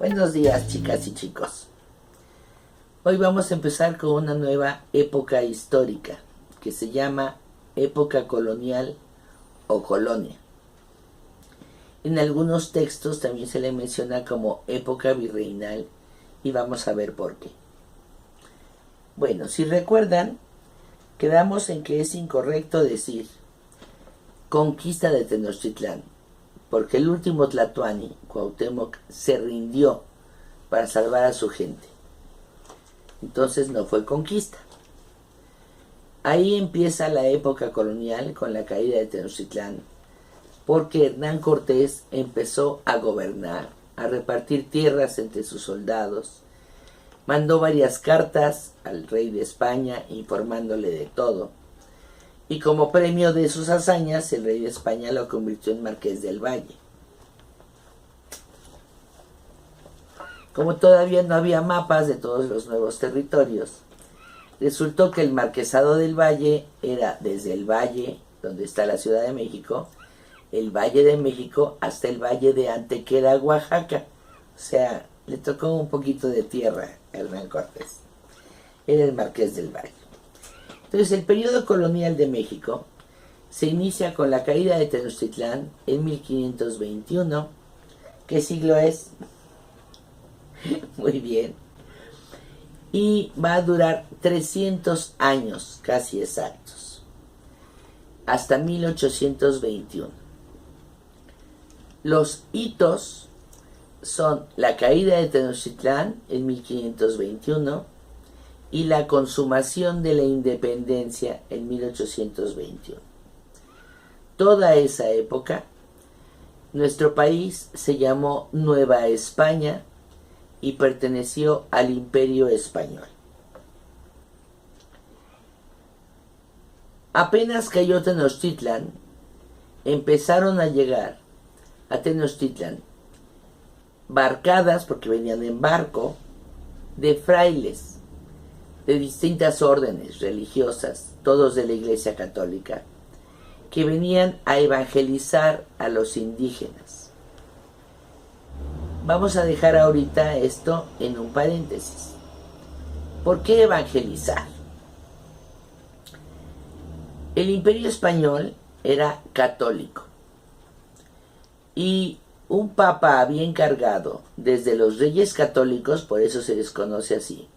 Buenos días, chicas y chicos. Hoy vamos a empezar con una nueva época histórica que se llama época colonial o colonia. En algunos textos también se le menciona como época virreinal y vamos a ver por qué. Bueno, si recuerdan, quedamos en que es incorrecto decir conquista de Tenochtitlán, porque el último Tlatoani, Cuauhtémoc, se rindió para salvar a su gente. Entonces no fue conquista. Ahí empieza la época colonial con la caída de Tenochtitlán, porque Hernán Cortés empezó a gobernar, a repartir tierras entre sus soldados, mandó varias cartas al rey de España informándole de todo, y como premio de sus hazañas el rey de España lo convirtió en Marqués del Valle. Como todavía no había mapas de todos los nuevos territorios, resultó que el Marquesado del Valle era desde el valle, donde está la Ciudad de México, el Valle de México hasta el Valle de Antequera, Oaxaca. O sea, le tocó un poquito de tierra a Hernán Cortés. Era el Marqués del Valle. Entonces, el periodo colonial de México se inicia con la caída de Tenochtitlán en 1521. ¿Qué siglo es? Muy bien. Y va a durar 300 años, casi exactos, hasta 1821. Los hitos son la caída de Tenochtitlán en 1521 y la consumación de la independencia en 1821. Toda esa época, nuestro país se llamó Nueva España y perteneció al Imperio Español. Apenas cayó Tenochtitlán, empezaron a llegar a Tenochtitlán barcadas, porque venían en barco, de frailes de distintas órdenes religiosas, todos de la Iglesia Católica, que venían a evangelizar a los indígenas. Vamos a dejar ahorita esto en un paréntesis. ¿Por qué evangelizar? El Imperio Español era católico y un papa había encargado desde los reyes católicos, por eso se les conoce así,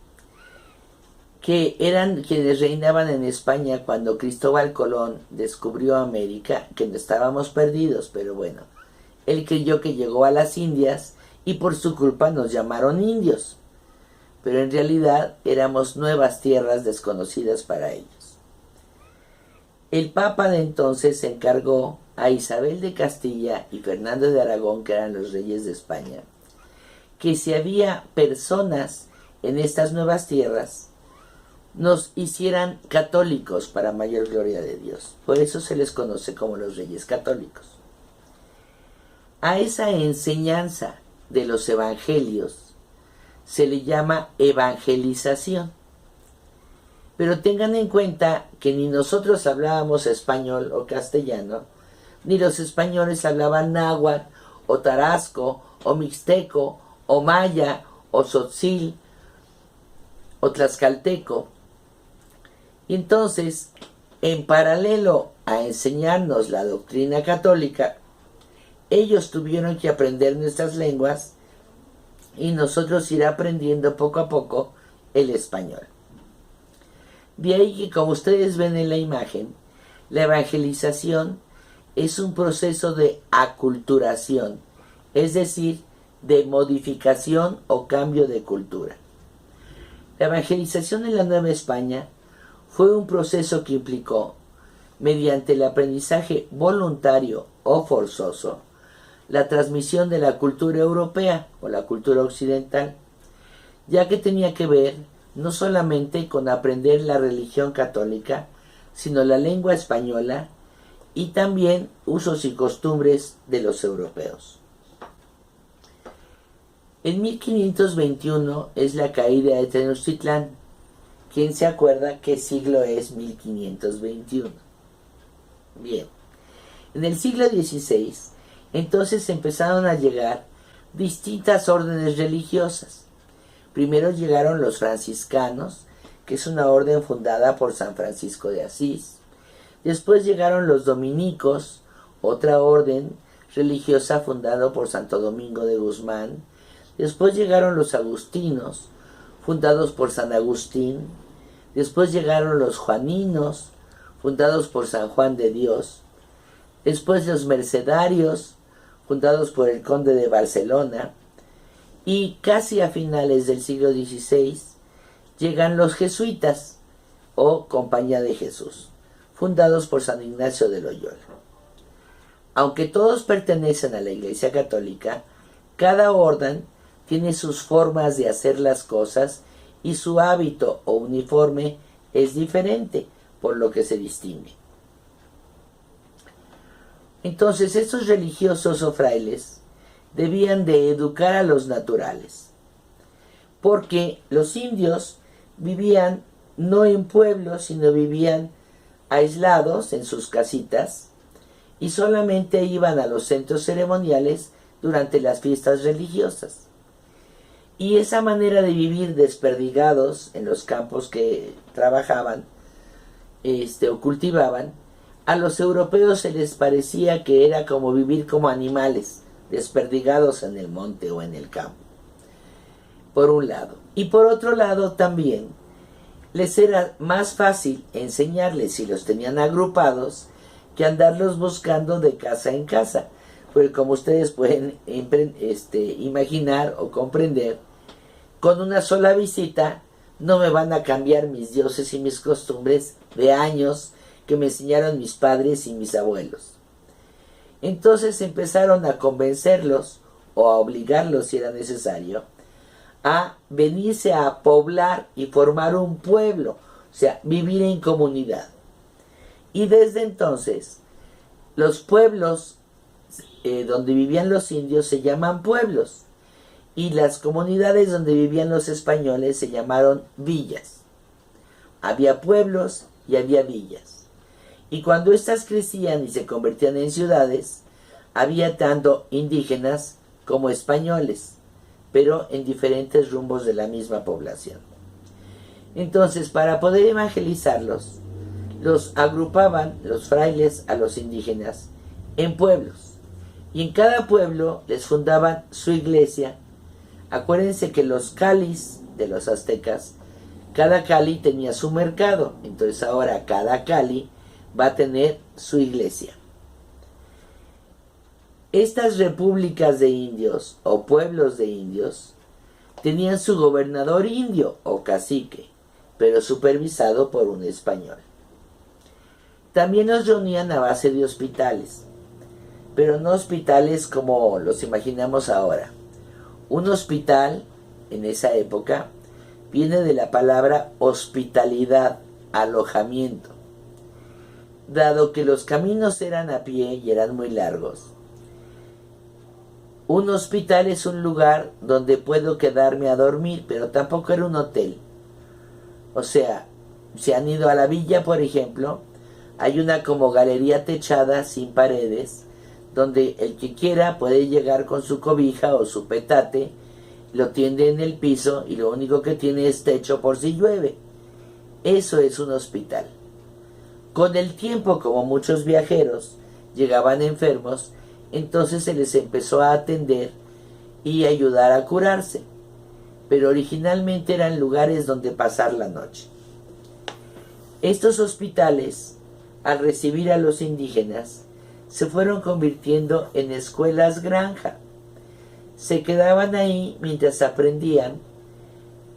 que eran quienes reinaban en España cuando Cristóbal Colón descubrió América, que no estábamos perdidos, pero bueno, él creyó que llegó a las Indias y por su culpa nos llamaron indios, pero en realidad éramos nuevas tierras desconocidas para ellos. El Papa de entonces encargó a Isabel de Castilla y Fernando de Aragón, que eran los reyes de España, que si había personas en estas nuevas tierras, nos hicieran católicos para mayor gloria de Dios. Por eso se les conoce como los reyes católicos. A esa enseñanza de los evangelios se le llama evangelización. Pero tengan en cuenta que ni nosotros hablábamos español o castellano, ni los españoles hablaban náhuatl o tarasco o mixteco o maya o tzotzil o tlaxcalteco. Y entonces, en paralelo a enseñarnos la doctrina católica, ellos tuvieron que aprender nuestras lenguas y nosotros ir aprendiendo poco a poco el español. De ahí que, como ustedes ven en la imagen, la evangelización es un proceso de aculturación, es decir, de modificación o cambio de cultura. La evangelización en la Nueva España fue un proceso que implicó, mediante el aprendizaje voluntario o forzoso, la transmisión de la cultura europea o la cultura occidental, ya que tenía que ver no solamente con aprender la religión católica, sino la lengua española y también usos y costumbres de los europeos. En 1521 es la caída de Tenochtitlán. ¿Quién se acuerda qué siglo es 1521? Bien, en el siglo XVI, entonces empezaron a llegar distintas órdenes religiosas. Primero llegaron los franciscanos, que es una orden fundada por San Francisco de Asís. Después llegaron los dominicos, otra orden religiosa fundada por Santo Domingo de Guzmán. Después llegaron los agustinos, fundados por San Agustín. Después llegaron los juaninos, fundados por San Juan de Dios. Después los mercedarios, fundados por el conde de Barcelona. Y casi a finales del siglo XVI llegan los jesuitas, o Compañía de Jesús, fundados por San Ignacio de Loyola. Aunque todos pertenecen a la Iglesia Católica, cada orden tiene sus formas de hacer las cosas y su hábito o uniforme es diferente, por lo que se distingue. Entonces, estos religiosos o frailes debían de educar a los naturales, porque los indios vivían no en pueblos, sino vivían aislados en sus casitas y solamente iban a los centros ceremoniales durante las fiestas religiosas. Y esa manera de vivir desperdigados en los campos que trabajaban o cultivaban, a los europeos se les parecía que era como vivir como animales, desperdigados en el monte o en el campo, por un lado. Y por otro lado también les era más fácil enseñarles, si los tenían agrupados, que andarlos buscando de casa en casa. Porque como ustedes pueden imaginar o comprender, con una sola visita no me van a cambiar mis dioses y mis costumbres de años que me enseñaron mis padres y mis abuelos. Entonces empezaron a convencerlos, o a obligarlos si era necesario, a venirse a poblar y formar un pueblo, o sea, vivir en comunidad. Y desde entonces, los pueblos donde vivían los indios se llaman pueblos, y las comunidades donde vivían los españoles se llamaron villas. Había pueblos y había villas. Y cuando éstas crecían y se convertían en ciudades, había tanto indígenas como españoles, pero en diferentes rumbos de la misma población. Entonces, para poder evangelizarlos, los agrupaban los frailes a los indígenas en pueblos, y en cada pueblo les fundaban su iglesia. Acuérdense que los calis de los aztecas, cada cali tenía su mercado, entonces ahora cada cali va a tener su iglesia. Estas repúblicas de indios o pueblos de indios tenían su gobernador indio o cacique, pero supervisado por un español. También los reunían a base de hospitales, pero no hospitales como los imaginamos ahora. Un hospital, en esa época, viene de la palabra hospitalidad, alojamiento. Dado que los caminos eran a pie y eran muy largos, un hospital es un lugar donde puedo quedarme a dormir, pero tampoco era un hotel. O sea, si han ido a la villa, por ejemplo, hay una como galería techada sin paredes, donde el que quiera puede llegar con su cobija o su petate, lo tiende en el piso y lo único que tiene es techo por si llueve. Eso es un hospital. Con el tiempo, como muchos viajeros llegaban enfermos, entonces se les empezó a atender y ayudar a curarse. Pero originalmente eran lugares donde pasar la noche. Estos hospitales, al recibir a los indígenas, se fueron convirtiendo en escuelas granja. Se quedaban ahí mientras aprendían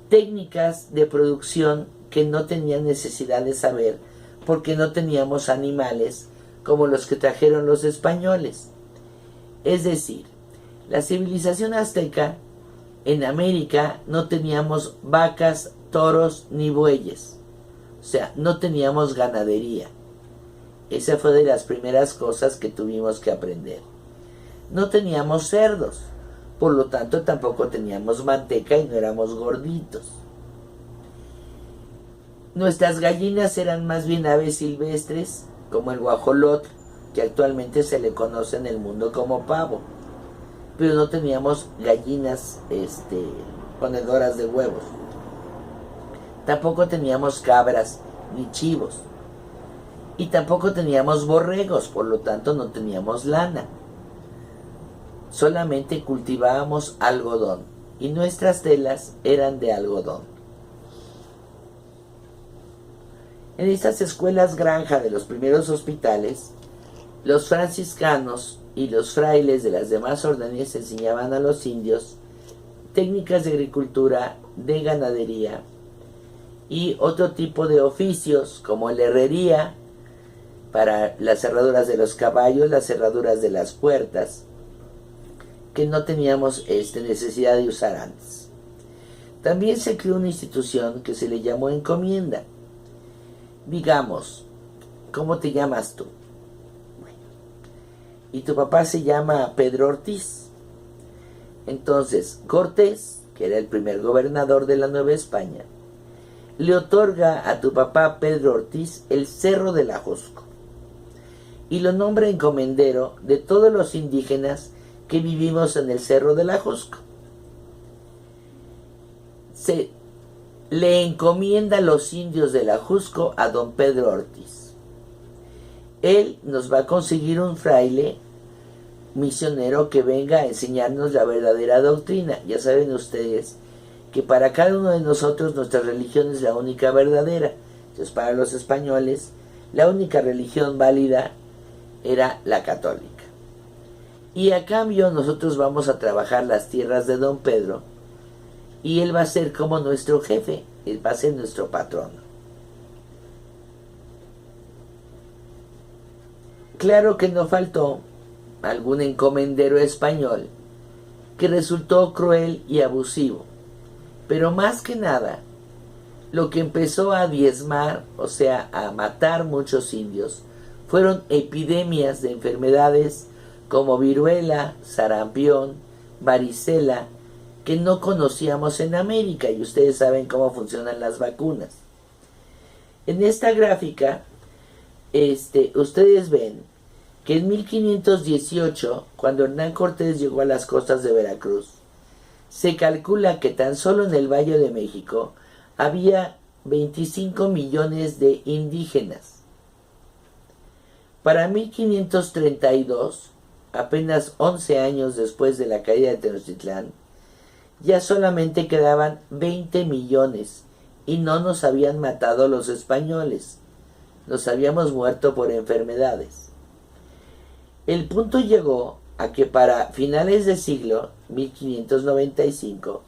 técnicas de producción que no tenían necesidad de saber porque no teníamos animales como los que trajeron los españoles. Es decir, la civilización azteca en América no teníamos vacas, toros ni bueyes. O sea, no teníamos ganadería. Esa fue de las primeras cosas que tuvimos que aprender. No teníamos cerdos, por lo tanto tampoco teníamos manteca y no éramos gorditos. Nuestras gallinas eran más bien aves silvestres, como el guajolotl, que actualmente se le conoce en el mundo como pavo. pero no teníamos gallinas ponedoras de huevos. Tampoco teníamos cabras ni chivos. Y tampoco teníamos borregos, por lo tanto no teníamos lana. Solamente cultivábamos algodón y nuestras telas eran de algodón. En estas escuelas granja de los primeros hospitales, los franciscanos y los frailes de las demás órdenes enseñaban a los indios técnicas de agricultura, de ganadería y otro tipo de oficios como la herrería para las cerraduras de los caballos, las cerraduras de las puertas, que no teníamos necesidad de usar antes. También se creó una institución que se le llamó encomienda. Digamos, ¿cómo te llamas tú? Bueno, y tu papá se llama Pedro Ortiz. Entonces, Cortés, que era el primer gobernador de la Nueva España, le otorga a tu papá Pedro Ortiz el Cerro del Ajusco y lo nombra encomendero de todos los indígenas que vivimos en el Cerro del Ajusco. Se le encomienda a los indios del Ajusco a don Pedro Ortiz. Él nos va a conseguir un fraile misionero que venga a enseñarnos la verdadera doctrina. Ya saben ustedes que para cada uno de nosotros nuestra religión es la única verdadera. Entonces, para los españoles, la única religión válida era la católica. Y a cambio nosotros vamos a trabajar las tierras de don Pedro y él va a ser como nuestro jefe, él va a ser nuestro patrono. Claro que no faltó algún encomendero español que resultó cruel y abusivo, pero más que nada, lo que empezó a diezmar, o sea, a matar muchos indios, fueron epidemias de enfermedades como viruela, sarampión, varicela, que no conocíamos en América, y ustedes saben cómo funcionan las vacunas. En esta gráfica, ustedes ven que en 1518, cuando Hernán Cortés llegó a las costas de Veracruz, se calcula que tan solo en el Valle de México había 25 millones de indígenas. Para 1532, apenas 11 años después de la caída de Tenochtitlán, ya solamente quedaban 20 millones y no nos habían matado los españoles, nos habíamos muerto por enfermedades. El punto llegó a que para finales de siglo, 1595,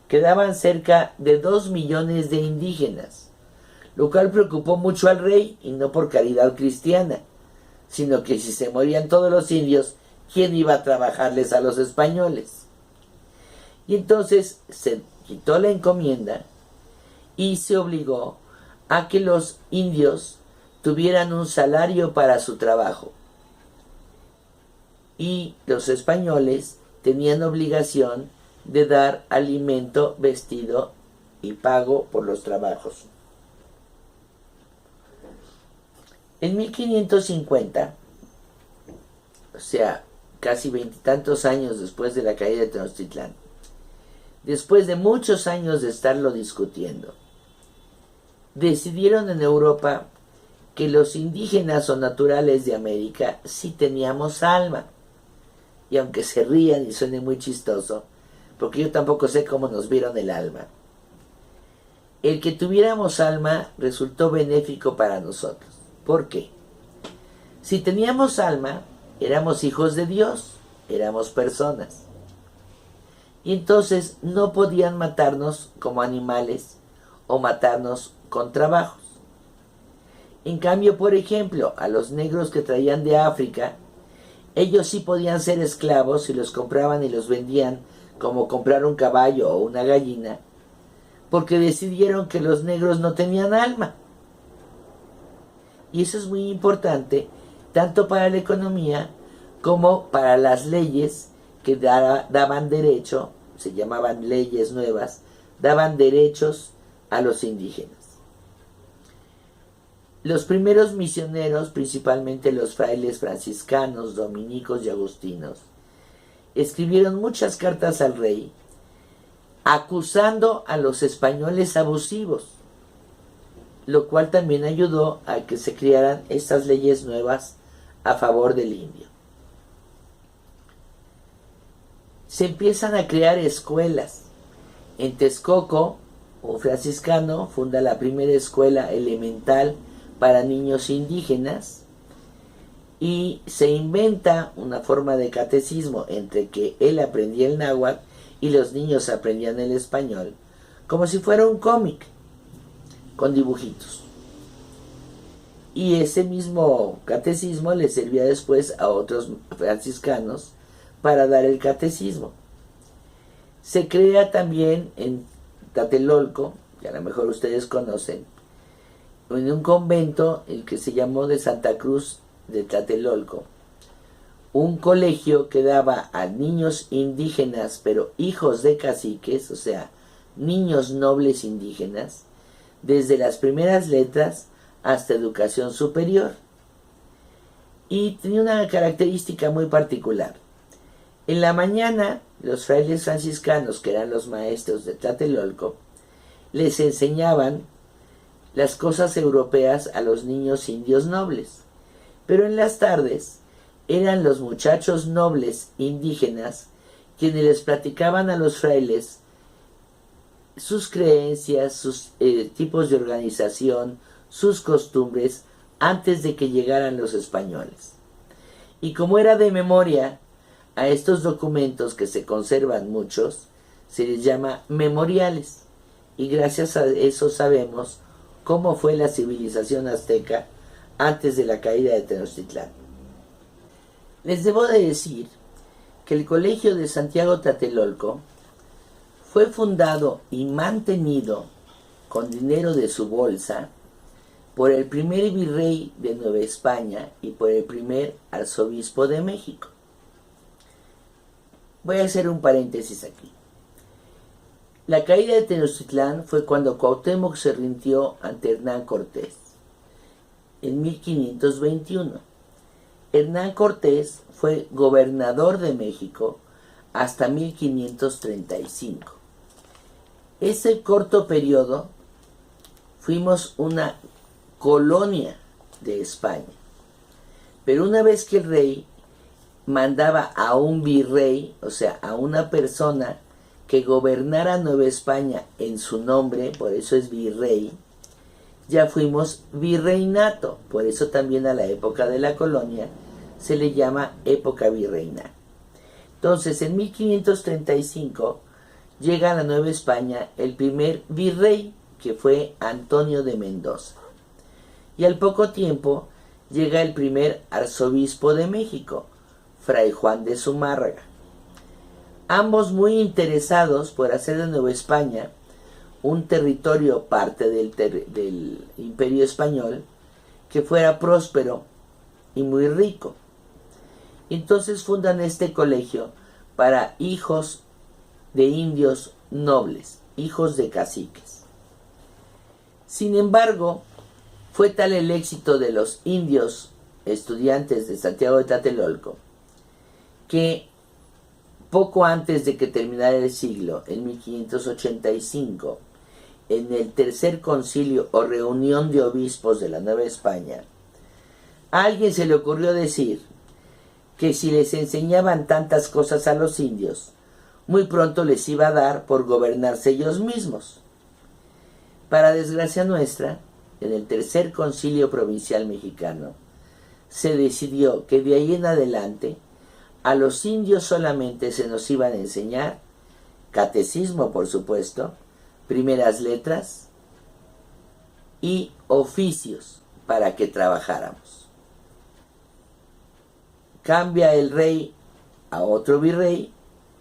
quedaban cerca de 2 millones de indígenas, lo cual preocupó mucho al rey, y no por caridad cristiana, sino que si se morían todos los indios, ¿quién iba a trabajarles a los españoles? Y entonces se quitó la encomienda y se obligó a que los indios tuvieran un salario para su trabajo. Y los españoles tenían obligación de dar alimento, vestido y pago por los trabajos. En 1550, o sea, casi 20 y tantos años después de la caída de Tenochtitlán, después de muchos años de estarlo discutiendo, decidieron en Europa que los indígenas o naturales de América sí teníamos alma. Y aunque se rían y suene muy chistoso, porque yo tampoco sé cómo nos vieron el alma, el que tuviéramos alma resultó benéfico para nosotros. ¿Por qué? Si teníamos alma, éramos hijos de Dios, éramos personas. Y entonces no podían matarnos como animales o matarnos con trabajos. En cambio, por ejemplo, a los negros que traían de África, ellos sí podían ser esclavos y los compraban y los vendían como comprar un caballo o una gallina, porque decidieron que los negros no tenían alma. Y eso es muy importante, tanto para la economía como para las leyes que daban derecho, se llamaban leyes nuevas, daban derechos a los indígenas. Los primeros misioneros, principalmente los frailes franciscanos, dominicos y agustinos, escribieron muchas cartas al rey acusando a los españoles abusivos, lo cual también ayudó a que se crearan estas leyes nuevas a favor del indio. Se empiezan a crear escuelas. En Texcoco, un franciscano funda la primera escuela elemental para niños indígenas y se inventa una forma de catecismo entre que él aprendía el náhuatl y los niños aprendían el español, como si fuera un cómic con dibujitos. Y ese mismo catecismo le servía después a otros franciscanos para dar el catecismo. Se crea también en Tlatelolco, que a lo mejor ustedes conocen, en un convento, el que se llamó de Santa Cruz de Tlatelolco, un colegio que daba a niños indígenas, pero hijos de caciques, o sea, niños nobles indígenas, desde las primeras letras hasta educación superior. Y tenía una característica muy particular. En la mañana, los frailes franciscanos, que eran los maestros de Tlatelolco, les enseñaban las cosas europeas a los niños indios nobles. Pero en las tardes eran los muchachos nobles indígenas quienes les platicaban a los frailes sus creencias, sus tipos de organización, sus costumbres, antes de que llegaran los españoles. Y como era de memoria, a estos documentos, que se conservan muchos, se les llama memoriales. Y gracias a eso sabemos cómo fue la civilización azteca antes de la caída de Tenochtitlán. Les debo de decir que el Colegio de Santiago Tlatelolco fue fundado y mantenido con dinero de su bolsa por el primer virrey de Nueva España y por el primer arzobispo de México. Voy a hacer un paréntesis aquí. La caída de Tenochtitlán fue cuando Cuauhtémoc se rindió ante Hernán Cortés, en 1521. Hernán Cortés fue gobernador de México hasta 1535. Ese corto periodo fuimos una colonia de España. Pero una vez que el rey mandaba a un virrey, o sea, a una persona que gobernara Nueva España en su nombre, por eso es virrey, ya fuimos virreinato. Por eso también a la época de la colonia se le llama época virreinal. Entonces, en 1535 llega a la Nueva España el primer virrey, que fue Antonio de Mendoza. Y al poco tiempo llega el primer arzobispo de México, Fray Juan de Zumárraga. Ambos muy interesados por hacer de Nueva España un territorio parte del Imperio Español que fuera próspero y muy rico. Entonces fundan este colegio para hijos de indios nobles, hijos de caciques. Sin embargo, fue tal el éxito de los indios estudiantes de Santiago de Tlatelolco que poco antes de que terminara el siglo, en 1585, en el tercer concilio o reunión de obispos de la Nueva España, a alguien se le ocurrió decir que si les enseñaban tantas cosas a los indios, muy pronto les iba a dar por gobernarse ellos mismos. Para desgracia nuestra, en el tercer concilio provincial mexicano, se decidió que de ahí en adelante a los indios solamente se nos iban a enseñar catecismo, por supuesto, primeras letras y oficios para que trabajáramos. Cambia el rey a otro virrey,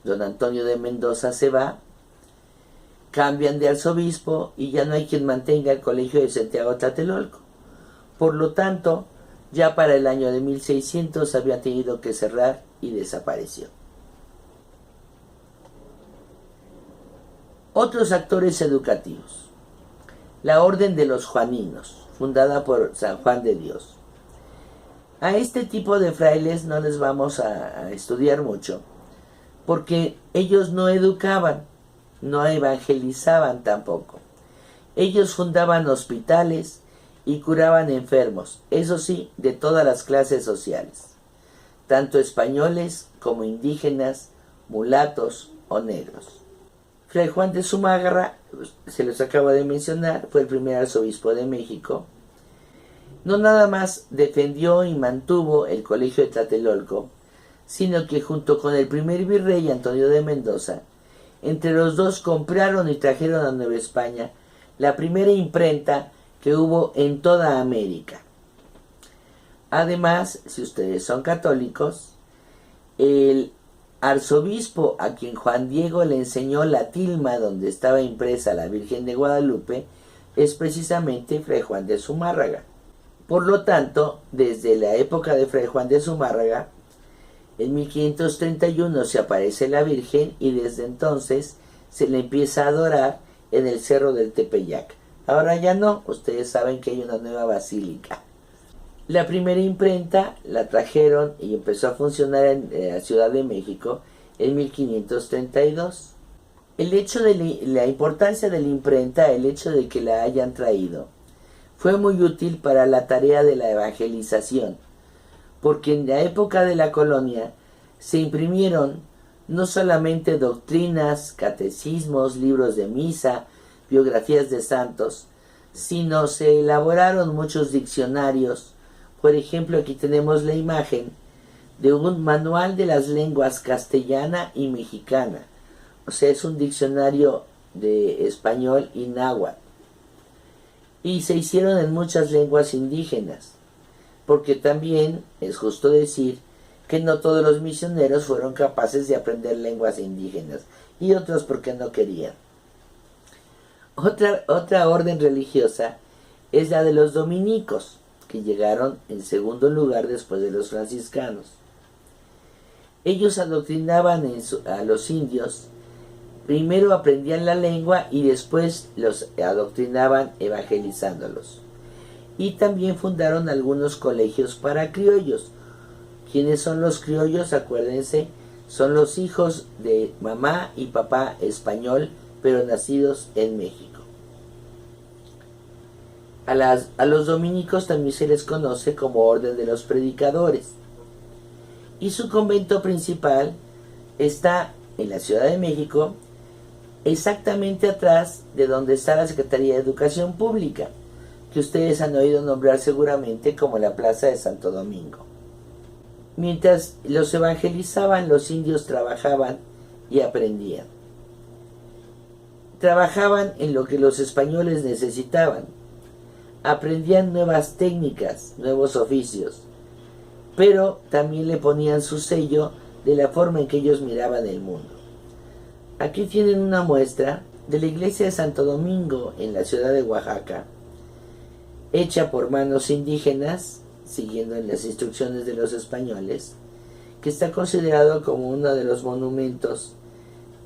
don Antonio de Mendoza se va, cambian de arzobispo y ya no hay quien mantenga el colegio de Santiago Tlatelolco. Por lo tanto, ya para el año de 1600 había tenido que cerrar y desapareció. Otros actores educativos. La Orden de los Juaninos, fundada por San Juan de Dios. A este tipo de frailes no les vamos a estudiar mucho, porque ellos no educaban, no evangelizaban tampoco. Ellos fundaban hospitales y curaban enfermos, eso sí, de todas las clases sociales, tanto españoles como indígenas, mulatos o negros. Fray Juan de Zumárraga, se los acabo de mencionar, fue el primer arzobispo de México. No nada más defendió y mantuvo el colegio de Tlatelolco, sino que junto con el primer virrey Antonio de Mendoza, entre los dos compraron y trajeron a Nueva España la primera imprenta que hubo en toda América. Además, si ustedes son católicos, el arzobispo a quien Juan Diego le enseñó la tilma donde estaba impresa la Virgen de Guadalupe es precisamente Fray Juan de Zumárraga. Por lo tanto, desde la época de Fray Juan de Zumárraga, en 1531 se aparece la Virgen y desde entonces se le empieza a adorar en el Cerro del Tepeyac. Ahora ya no, ustedes saben que hay una nueva basílica. La primera imprenta la trajeron y empezó a funcionar en la Ciudad de México en 1532. El hecho de la importancia de la imprenta, el hecho de que la hayan traído, fue muy útil para la tarea de la evangelización, porque en la época de la colonia se imprimieron no solamente doctrinas, catecismos, libros de misa, biografías de santos, sino se elaboraron muchos diccionarios. Por ejemplo, aquí tenemos la imagen de un manual de las lenguas castellana y mexicana. O sea, es un diccionario de español y náhuatl. Y se hicieron en muchas lenguas indígenas, porque también es justo decir que no todos los misioneros fueron capaces de aprender lenguas indígenas, y otros porque no querían. Otra orden religiosa es la de los dominicos, que llegaron en segundo lugar después de los franciscanos. Ellos adoctrinaban a los indios, primero aprendían la lengua y después los adoctrinaban evangelizándolos. Y también fundaron algunos colegios para criollos. ¿Quiénes son los criollos? Acuérdense, son los hijos de mamá y papá español, pero nacidos en México. A los dominicos también se les conoce como Orden de los Predicadores. Y su convento principal está en la Ciudad de México, exactamente atrás de donde está la Secretaría de Educación Pública, que ustedes han oído nombrar seguramente como la Plaza de Santo Domingo. Mientras los evangelizaban, los indios trabajaban y aprendían. Trabajaban en lo que los españoles necesitaban. Aprendían nuevas técnicas, nuevos oficios, pero también le ponían su sello de la forma en que ellos miraban el mundo. Aquí tienen una muestra de la iglesia de Santo Domingo en la ciudad de Oaxaca, hecha por manos indígenas, siguiendo en las instrucciones de los españoles, que está considerado como uno de los monumentos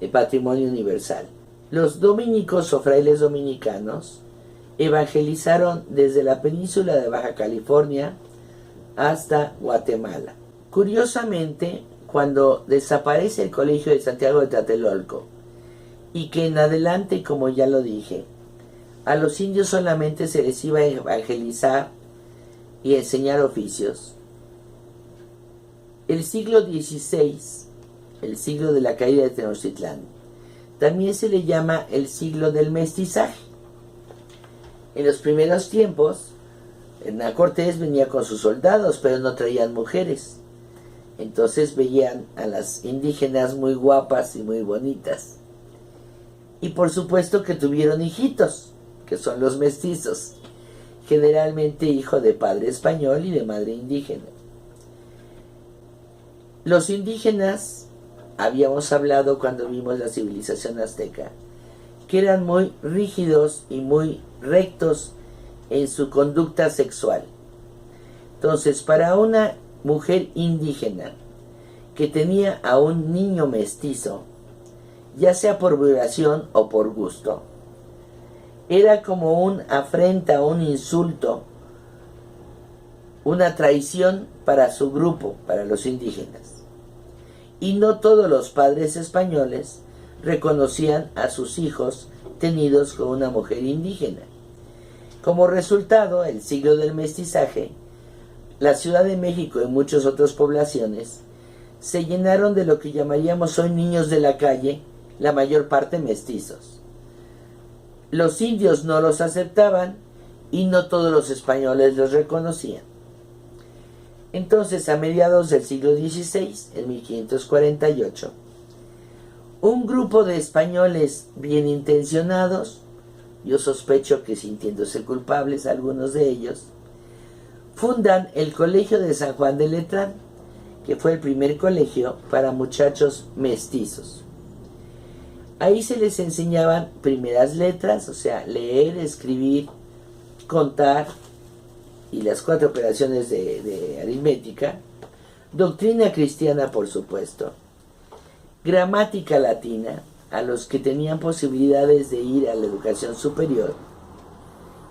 de patrimonio universal. Los dominicos o frailes dominicanos evangelizaron desde la península de Baja California hasta Guatemala. Curiosamente, cuando desaparece el colegio de Santiago de Tlatelolco, y que en adelante, como ya lo dije, a los indios solamente se les iba a evangelizar y enseñar oficios, el siglo XVI, el siglo de la caída de Tenochtitlán, también se le llama el siglo del mestizaje. En los primeros tiempos, Hernán Cortés venía con sus soldados, pero no traían mujeres. Entonces veían a las indígenas muy guapas y muy bonitas. Y por supuesto que tuvieron hijitos, que son los mestizos, generalmente hijo de padre español y de madre indígena. Los indígenas, habíamos hablado cuando vimos la civilización azteca, que eran muy rígidos y muy rectos en su conducta sexual. Entonces, para una mujer indígena que tenía a un niño mestizo, ya sea por violación o por gusto, era como una afrenta, un insulto, una traición para su grupo, para los indígenas. y no todos los padres españoles reconocían a sus hijos tenidos con una mujer indígena. Como resultado, el siglo del mestizaje, la Ciudad de México y muchas otras poblaciones se llenaron de lo que llamaríamos hoy niños de la calle, la mayor parte mestizos. Los indios no los aceptaban y no todos los españoles los reconocían. Entonces, a mediados del siglo XVI, en 1548, un grupo de españoles bien intencionados, yo sospecho que sintiéndose culpables algunos de ellos, fundan el Colegio de San Juan de Letrán, que fue el primer colegio para muchachos mestizos. Ahí se les enseñaban primeras letras, o sea, leer, escribir, contar y las 4 operaciones de aritmética, doctrina cristiana, por supuesto, gramática latina, a los que tenían posibilidades de ir a la educación superior.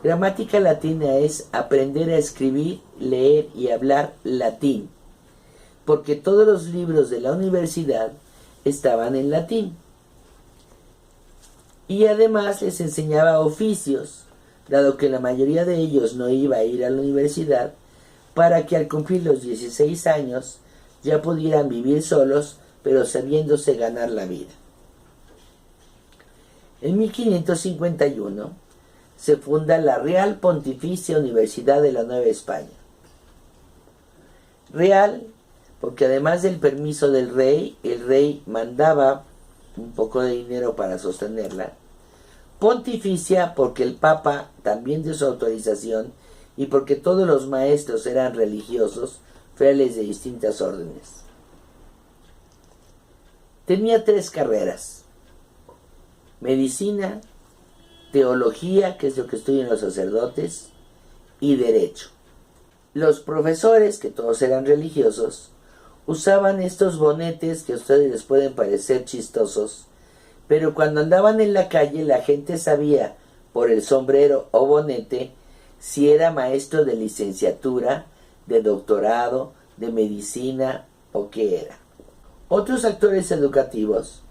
Gramática latina es aprender a escribir, leer y hablar latín, porque todos los libros de la universidad estaban en latín. Y además les enseñaba oficios, dado que la mayoría de ellos no iba a ir a la universidad, para que al cumplir los 16 años ya pudieran vivir solos, pero sabiéndose ganar la vida. En 1551 se funda la Real Pontificia Universidad de la Nueva España. Real, porque además del permiso del rey, el rey mandaba un poco de dinero para sostenerla. Pontificia, porque el Papa también dio su autorización y porque todos los maestros eran religiosos, frailes de distintas órdenes. Tenía 3 carreras: medicina, teología, que es lo que estudian los sacerdotes, y derecho. Los profesores, que todos eran religiosos, usaban estos bonetes que a ustedes les pueden parecer chistosos, pero cuando andaban en la calle la gente sabía por el sombrero o bonete si era maestro de licenciatura, de doctorado, de medicina o qué era. Otros actores educativos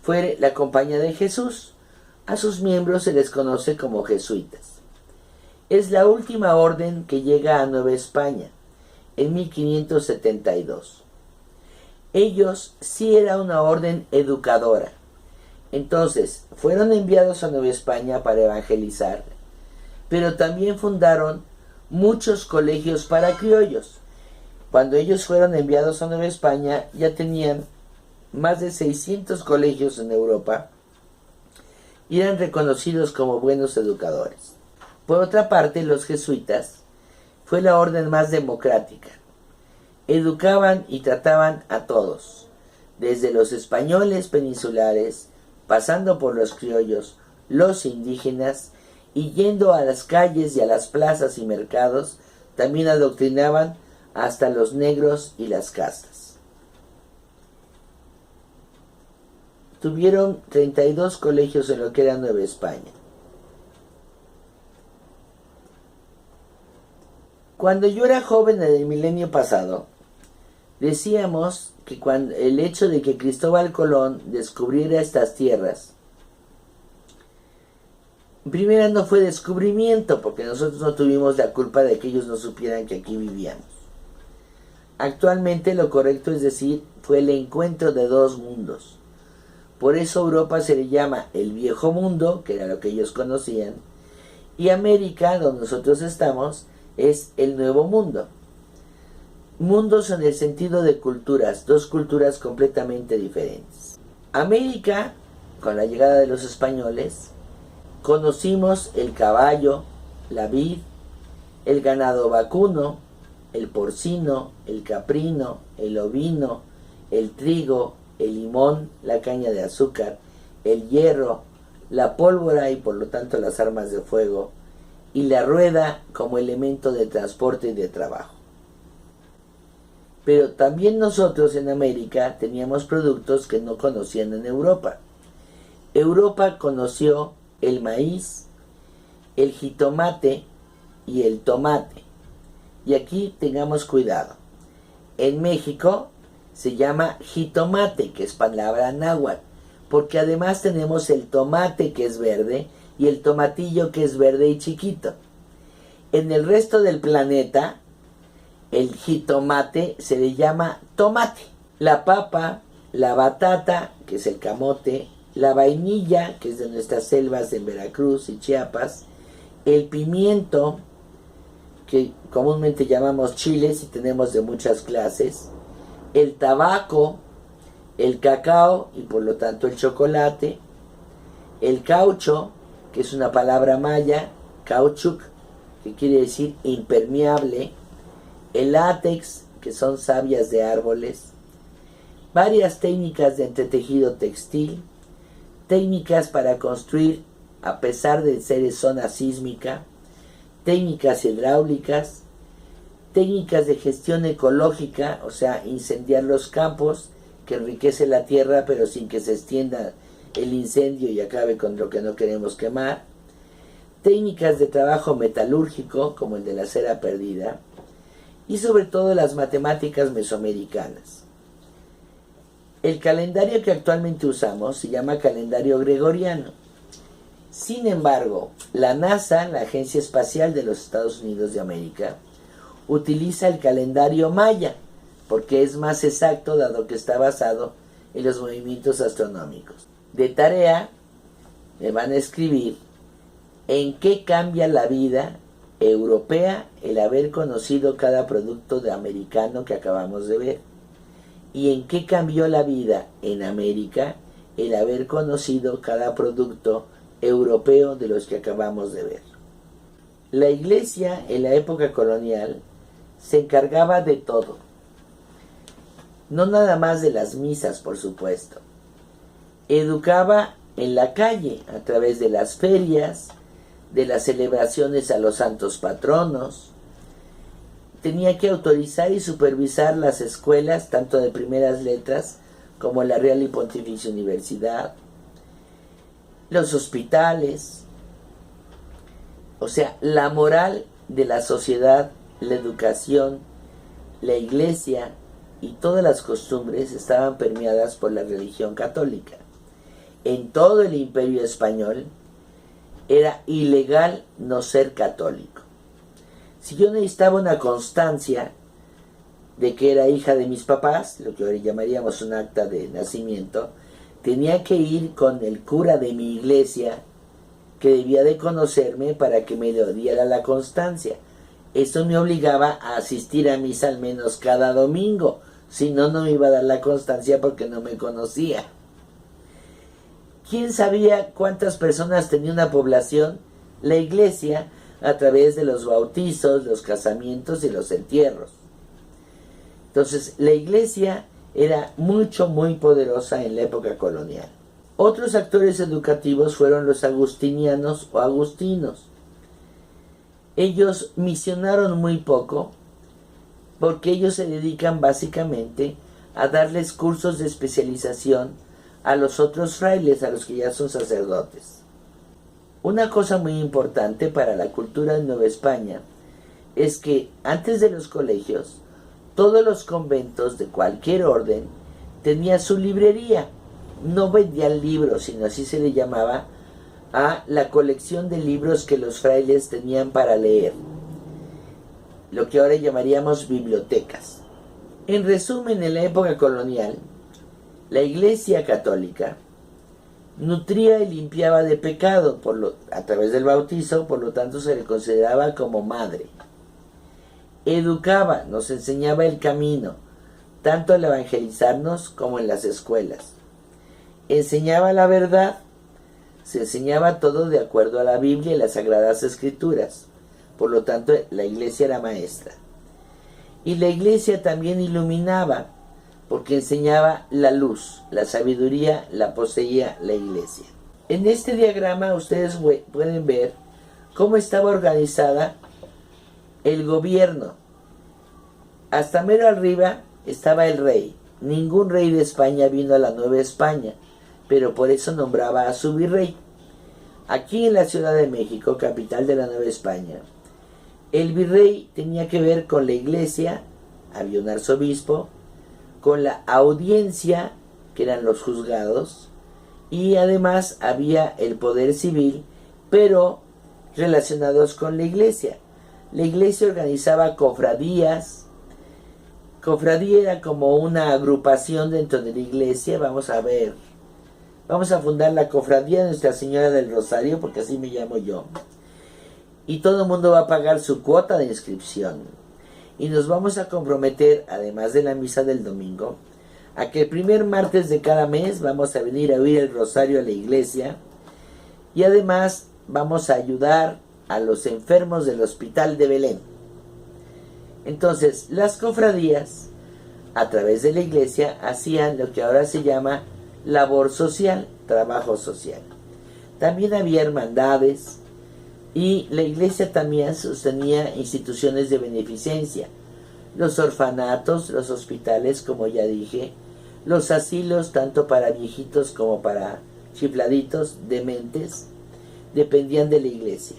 fue la Compañía de Jesús. A sus miembros se les conoce como jesuitas. Es la última orden que llega a Nueva España, en 1572. Ellos sí era una orden educadora. Entonces, fueron enviados a Nueva España para evangelizar, pero también fundaron muchos colegios para criollos. Cuando ellos fueron enviados a Nueva España, ya tenían más de 600 colegios en Europa y eran reconocidos como buenos educadores. Por otra parte, los jesuitas fue la orden más democrática. Educaban y trataban a todos, desde los españoles peninsulares, pasando por los criollos, los indígenas, y yendo a las calles y a las plazas y mercados, también adoctrinaban hasta los negros y las castas. Tuvieron 32 colegios en lo que era Nueva España. Cuando yo era joven en el milenio pasado, decíamos que el hecho de que Cristóbal Colón descubriera estas tierras, primero no fue descubrimiento, porque nosotros no tuvimos la culpa de que ellos no supieran que aquí vivíamos. Actualmente lo correcto es decir, fue el encuentro de 2 mundos. Por eso Europa se le llama el Viejo Mundo, que era lo que ellos conocían, y América, donde nosotros estamos, es el Nuevo Mundo. Mundos en el sentido de culturas, 2 culturas completamente diferentes. América, con la llegada de los españoles, conocimos el caballo, la vid, el ganado vacuno, el porcino, el caprino, el ovino, el trigo, el limón, la caña de azúcar, el hierro, la pólvora y por lo tanto las armas de fuego, y la rueda como elemento de transporte y de trabajo. Pero también nosotros en América teníamos productos que no conocían en Europa. Europa conoció el maíz, el jitomate y el tomate. Y aquí tengamos cuidado. En México se llama jitomate, que es palabra náhuatl, porque además tenemos el tomate que es verde y el tomatillo que es verde y chiquito. En el resto del planeta, el jitomate se le llama tomate. La papa, la batata, que es el camote, la vainilla, que es de nuestras selvas en Veracruz y Chiapas, el pimiento, que comúnmente llamamos chiles y tenemos de muchas clases, el tabaco, el cacao y por lo tanto el chocolate, el caucho, que es una palabra maya, caoutchouc, que quiere decir impermeable, el látex, que son sabias de árboles, varias técnicas de entretejido textil, técnicas para construir a pesar de ser en zona sísmica, técnicas hidráulicas, técnicas de gestión ecológica, o sea, incendiar los campos, que enriquece la tierra pero sin que se extienda el incendio y acabe con lo que no queremos quemar, técnicas de trabajo metalúrgico, como el de la cera perdida, y sobre todo las matemáticas mesoamericanas. El calendario que actualmente usamos se llama calendario gregoriano. Sin embargo, la NASA, la Agencia Espacial de los Estados Unidos de América, utiliza el calendario maya, porque es más exacto dado que está basado en los movimientos astronómicos. De tarea, me van a escribir en qué cambia la vida europea el haber conocido cada producto de americano que acabamos de ver, y en qué cambió la vida en América el haber conocido cada producto europeo de los que acabamos de ver. La iglesia en la época colonial se encargaba de todo, no nada más de las misas, por supuesto. Educaba en la calle a través de las ferias, de las celebraciones a los santos patronos. Tenía que autorizar y supervisar las escuelas, tanto de primeras letras como la Real y Pontificia Universidad, los hospitales, o sea, la moral de la sociedad, la educación, la iglesia y todas las costumbres estaban permeadas por la religión católica. En todo el Imperio Español era ilegal no ser católico. Si yo necesitaba una constancia de que era hija de mis papás, lo que hoy llamaríamos un acta de nacimiento, tenía que ir con el cura de mi iglesia, que debía de conocerme para que me diera la constancia. Esto me obligaba a asistir a misa al menos cada domingo, si no, no me iba a dar la constancia porque no me conocía. ¿Quién sabía cuántas personas tenía una población? La iglesia, a través de los bautizos, los casamientos y los entierros. Entonces, la iglesia era muy poderosa en la época colonial. Otros actores educativos fueron los agustinianos o agustinos. Ellos misionaron muy poco, porque ellos se dedican básicamente a darles cursos de especialización a los otros frailes, a los que ya son sacerdotes. Una cosa muy importante para la cultura de Nueva España es que antes de los colegios, todos los conventos de cualquier orden tenían su librería. No vendían libros, sino así se le llamaba a la colección de libros que los frailes tenían para leer, lo que ahora llamaríamos bibliotecas. En resumen, en la época colonial, la Iglesia Católica nutría y limpiaba de pecado a través del bautizo, por lo tanto se le consideraba como madre. Educaba, nos enseñaba el camino, tanto al evangelizarnos como en las escuelas. Enseñaba la verdad, se enseñaba todo de acuerdo a la Biblia y las Sagradas Escrituras. Por lo tanto, la iglesia era maestra. Y la iglesia también iluminaba, porque enseñaba la luz, la sabiduría la poseía la iglesia. En este diagrama ustedes pueden ver cómo estaba organizada el gobierno. Hasta mero arriba estaba el rey. Ningún rey de España vino a la Nueva España, pero por eso nombraba a su virrey. Aquí en la Ciudad de México, capital de la Nueva España, el virrey tenía que ver con la iglesia, había un arzobispo, con la audiencia, que eran los juzgados, y además había el poder civil, pero relacionados con la iglesia. La iglesia organizaba cofradías. Cofradía era como una agrupación dentro de la iglesia. Vamos a fundar la cofradía de Nuestra Señora del Rosario, porque así me llamo yo. Y todo el mundo va a pagar su cuota de inscripción. Y nos vamos a comprometer, además de la misa del domingo, a que el primer martes de cada mes vamos a venir a oír el rosario a la iglesia. Y además vamos a ayudar a los enfermos del hospital de Belén. Entonces, las cofradías, a través de la iglesia, hacían lo que ahora se llama labor social, trabajo social. También había hermandades y la iglesia también sostenía instituciones de beneficencia, los orfanatos, los hospitales, como ya dije, los asilos, tanto para viejitos como para chifladitos, dementes, dependían de la iglesia.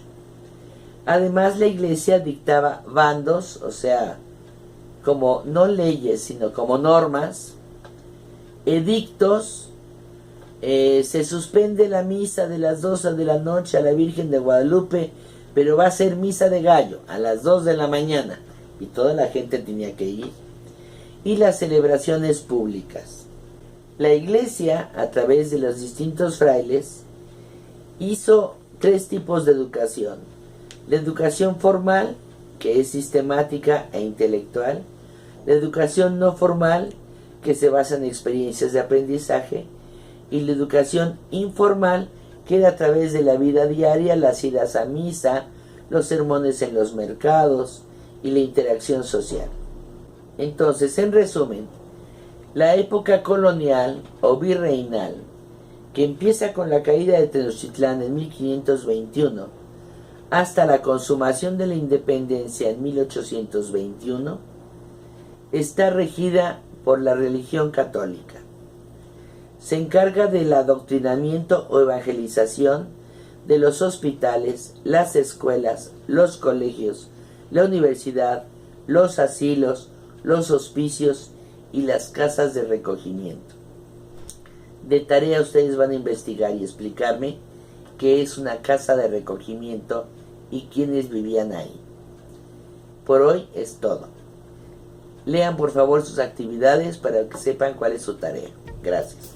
Además, la iglesia dictaba bandos, o sea, como no leyes, sino como normas, edictos. Se suspende la misa de las 12 de la noche a la Virgen de Guadalupe, pero va a ser misa de gallo a las 2 de la mañana, y toda la gente tenía que ir. Y las celebraciones públicas. La iglesia, a través de los distintos frailes, hizo 3 tipos de educación. La educación formal, que es sistemática e intelectual. La educación no formal, que se basa en experiencias de aprendizaje. Y la educación informal, que era a través de la vida diaria, las idas a misa, los sermones en los mercados y la interacción social. Entonces, en resumen, la época colonial o virreinal, que empieza con la caída de Tenochtitlán en 1521, hasta la consumación de la independencia en 1821, está regida por la religión católica. Se encarga del adoctrinamiento o evangelización de los hospitales, las escuelas, los colegios, la universidad, los asilos, los hospicios y las casas de recogimiento. De tarea ustedes van a investigar y explicarme qué es una casa de recogimiento y quiénes vivían ahí. Por hoy es todo. Lean por favor sus actividades para que sepan cuál es su tarea. Gracias.